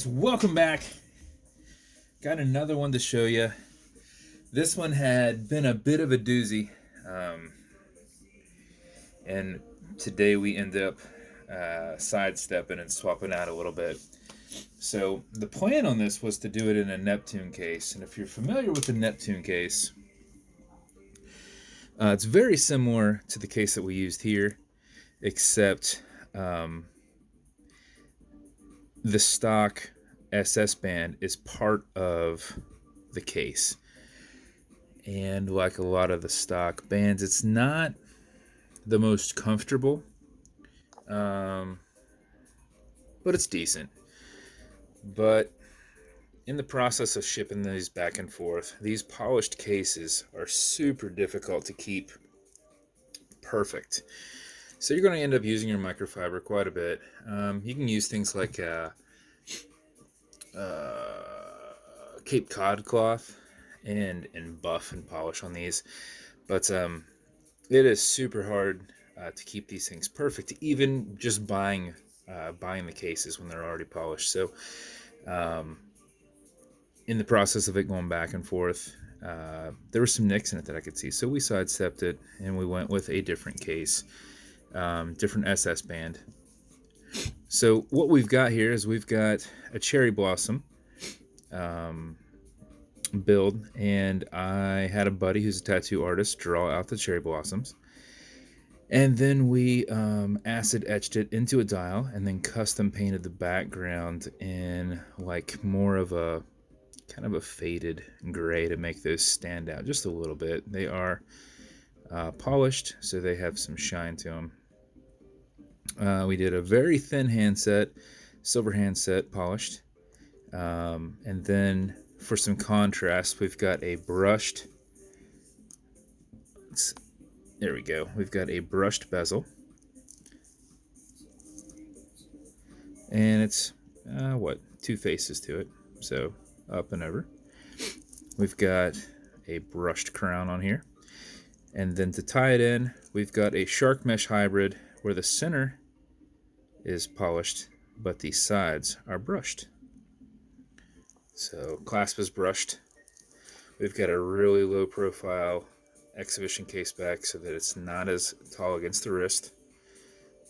guys, welcome back. Got another one to show you. This one had been a bit of a doozy, and today we end up sidestepping and swapping out a little bit. So the plan on this was to do it in a Neptune case, and if you're familiar with the Neptune case, it's very similar to the case that we used here, except the stock SS band is part of the case. And like a lot of the stock bands, it's not the most comfortable, but it's decent. But in the process of shipping these back and forth, these polished cases are super difficult to keep perfect. So you're going to end up using your microfiber quite a bit. You can use things like Cape Cod cloth and buff and polish on these, but it is super hard to keep these things perfect, even just buying the cases when they're already polished. So in the process of it going back and forth, there were some nicks in it that I could see, so we sidestepped it and we went with a different case, different SS band. So what we've got here is we've got a cherry blossom build, and I had a buddy who's a tattoo artist draw out the cherry blossoms, and then we acid etched it into a dial and then custom painted the background in like more of a kind of a faded gray to make those stand out just a little bit. They are polished, so they have some shine to them. We did a very thin handset, silver handset polished, and then for some contrast, we've got a brushed, there we go, we've got a brushed bezel, and it's, two faces to it, so up and over. We've got a brushed crown on here, and then to tie it in, we've got a shark mesh hybrid where the center is polished, but the sides are brushed. So clasp is brushed. We've got a really low profile exhibition case back so that it's not as tall against the wrist.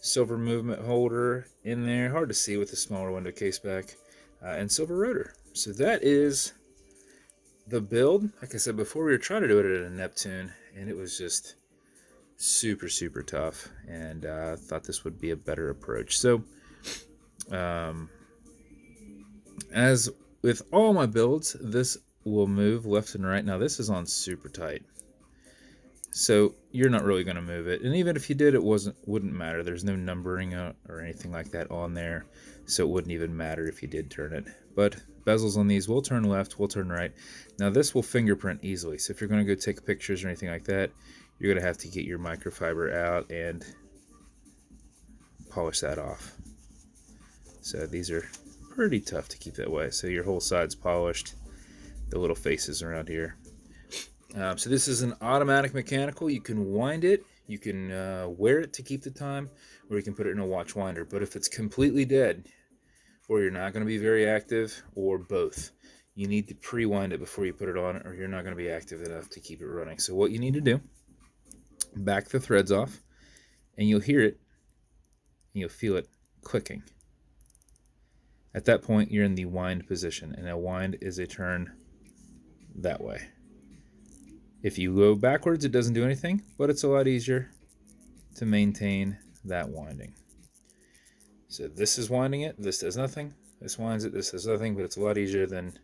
Silver movement holder in there, hard to see with the smaller window case back, and silver rotor. So that is the build. Like I said before, we were trying to do it at a Neptune, and it was just super, super tough, and thought this would be a better approach. So as with all my builds, this will move left and right. Now this is on super tight, so you're not really going to move it, and even if you did, it wouldn't matter. There's no numbering or anything like that on there, so it wouldn't even matter if you did turn it. But bezels on these will turn left, will turn right. Now this will fingerprint easily, so if you're going to go take pictures or anything like that, you're going to have to get your microfiber out and polish that off. So these are pretty tough to keep that way. So your whole side's polished, the little faces around here. So this is an automatic mechanical. You can wind it, you can wear it to keep the time, or you can put it in a watch winder. But if it's completely dead, or you're not going to be very active, or both, you need to pre-wind it before you put it on, or you're not going to be active enough to keep it running. So what you need to do, back the threads off, and you'll hear it, and you'll feel it clicking. At that point, you're in the wind position, and a wind is a turn that way. If you go backwards, it doesn't do anything, but it's a lot easier to maintain that winding. So this is winding it, this does nothing. This winds it, this does nothing, but it's a lot easier than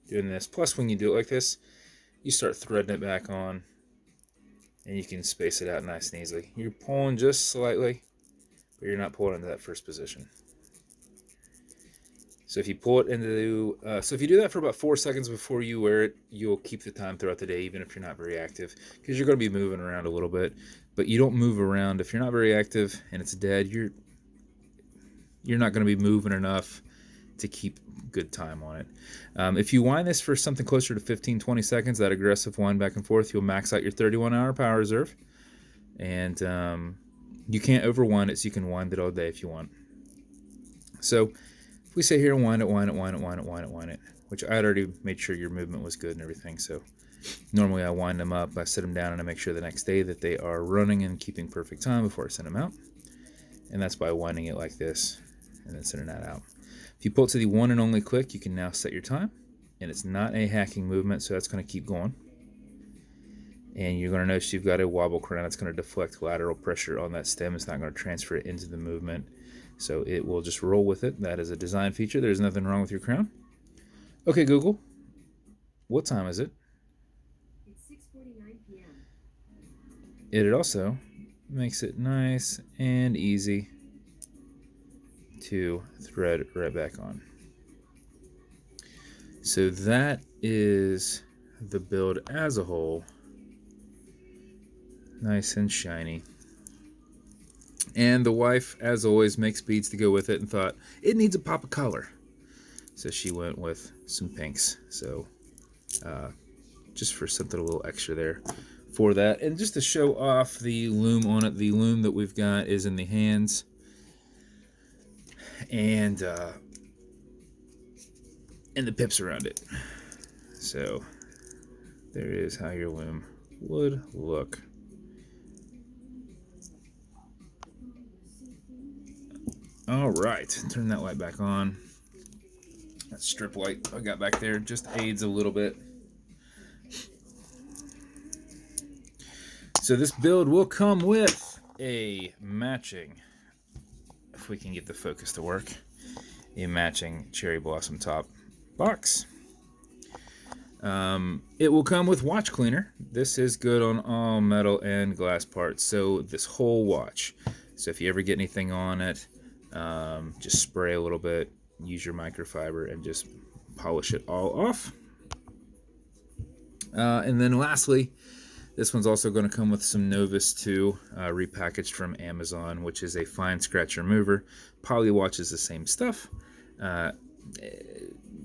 doing this. Plus, when you do it like this, you start threading it back on, and you can space it out nice and easily. You're pulling just slightly, but you're not pulling into that first position. So if you pull it into, so if you do that for about 4 seconds before you wear it, you'll keep the time throughout the day, even if you're not very active, because you're going to be moving around a little bit. But you don't move around if you're not very active and it's dead. You're not going to be moving enough to keep good time on it. If you wind this for something closer to 15-20 seconds, that aggressive wind back and forth, you'll max out your 31-hour power reserve, and you can't overwind it, so you can wind it all day if you want. So if we sit here and wind it, which I had already made sure your movement was good and everything, so normally I wind them up, I sit them down, and I make sure the next day that they are running and keeping perfect time before I send them out. And that's by winding it like this and then sending that out. If you pull it to the one and only click, you can now set your time, and it's not a hacking movement, so that's going to keep going. And you're going to notice you've got a wobble crown. It's going to deflect lateral pressure on that stem. It's not going to transfer it into the movement, so it will just roll with it. That is a design feature. There's nothing wrong with your crown. Okay, Google, what time is it? It's 6:49 p.m. It also makes it nice and easy to thread right back on. So that is the build as a whole. Nice and shiny. And the wife, as always, makes beads to go with it and thought it needs a pop of color. So she went with some pinks. So just for something a little extra there for that. And just to show off the loom on it, the loom that we've got is in the hands. And the pips around it. So there is how your loom would look. All right, turn that light back on. That strip light I got back there just aids a little bit. So this build will come with a matching, if we can get the focus to work, a matching cherry blossom top box. It will come with watch cleaner. This is good on all metal and glass parts, so this whole watch. So if you ever get anything on it, just spray a little bit, use your microfiber, and just polish it all off. And then lastly, this one's also going to come with some Novus 2, repackaged from Amazon, which is a fine scratch remover. Polywatch is the same stuff.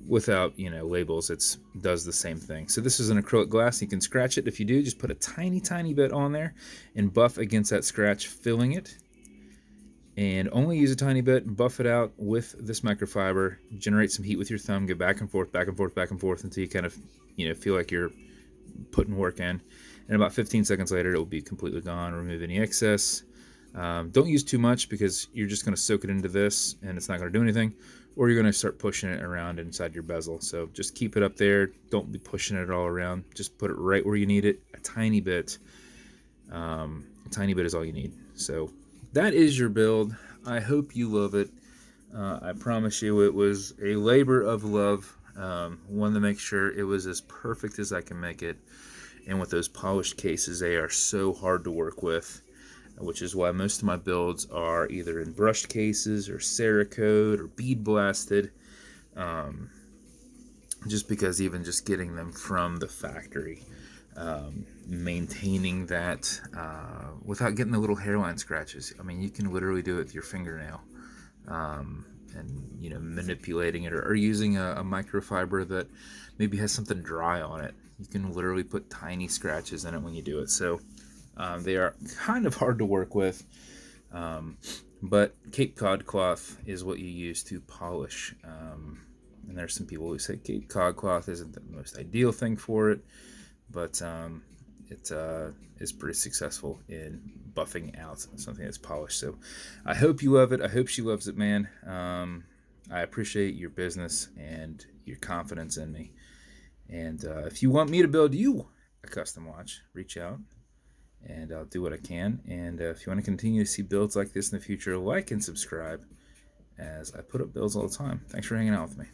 Without, labels, it does the same thing. So this is an acrylic glass. You can scratch it. If you do, just put a tiny, tiny bit on there and buff against that scratch, filling it. And only use a tiny bit, buff it out with this microfiber, generate some heat with your thumb, go back and forth, back and forth, back and forth until you kind of, feel like you're putting work in. And about 15 seconds later, it will be completely gone. Remove any excess. Don't use too much because you're just going to soak it into this and it's not going to do anything. Or you're going to start pushing it around inside your bezel. So just keep it up there. Don't be pushing it all around. Just put it right where you need it. A tiny bit. A tiny bit is all you need. So that is your build. I hope you love it. I promise you it was a labor of love. Wanted to make sure it was as perfect as I can make it. And with those polished cases, they are so hard to work with, which is why most of my builds are either in brushed cases or Cerakote or bead blasted. Just because even just getting them from the factory, maintaining that without getting the little hairline scratches. I mean, you can literally do it with your fingernail, and manipulating it or using a microfiber that maybe has something dry on it. You can literally put tiny scratches in it when you do it. So they are kind of hard to work with, but Cape Cod cloth is what you use to polish. And there's some people who say Cape Cod cloth isn't the most ideal thing for it, but it is pretty successful in buffing out something that's polished. So I hope you love it. I hope she loves it, man. I appreciate your business and your confidence in me. And if you want me to build you a custom watch, reach out and I'll do what I can. And if you want to continue to see builds like this in the future, like and subscribe as I put up builds all the time. Thanks for hanging out with me.